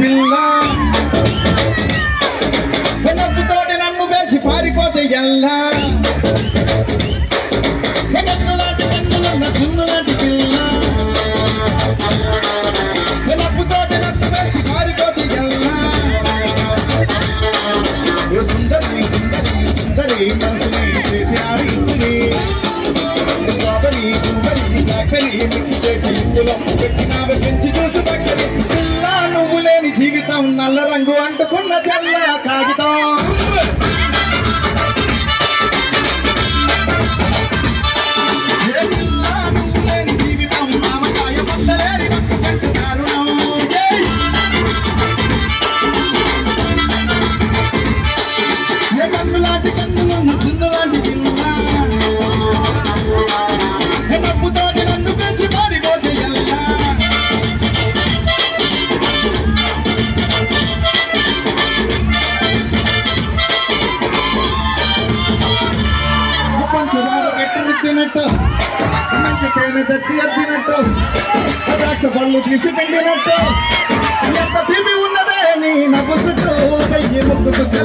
పిల్ల నవ్వుతోటి నన్ను పెంచి పారిపోతే ఎల్లా కన్నున్న చున్ను లాంటి పిల్ల నవ్వుతోటి నన్ను పెంచి పారిపోతే ఎల్లా సుందరి సుందరి సుందరి మనసుని చేసి ఆడిస్తుంది స్ట్రాబెరీ బ్లూబెరీ బ్లాక్బెరీ మిక్స్ చేసి ఇందులో పెట్టినావి పెంచి చూసి పక్కది పిల్ల నువ్వు లేని జీవితం నల్ల రంగు అంటుకున్న తెల్ల కాగితం నువ్వు లేని జీవితం మామకాయ పొందలేని కంటు దారుణం కన్నులాంటి కన్నులున్న చిన్నలాంటి పిల్ల నవ్వుతోటి నన్ను పెంచి పారిపోతే ఎల్లా పంచదార పెట్టి రుద్దినట్టు మంచి తేనె తెచ్చి ఎత్తినట్టు ద్రాక్ష పళ్ళు తీసి పిండినట్టు ఎంత తీపి ఉన్నదే నీ నవ్వు చుట్టూ వెయ్యి ముగ్గు చుట్టూ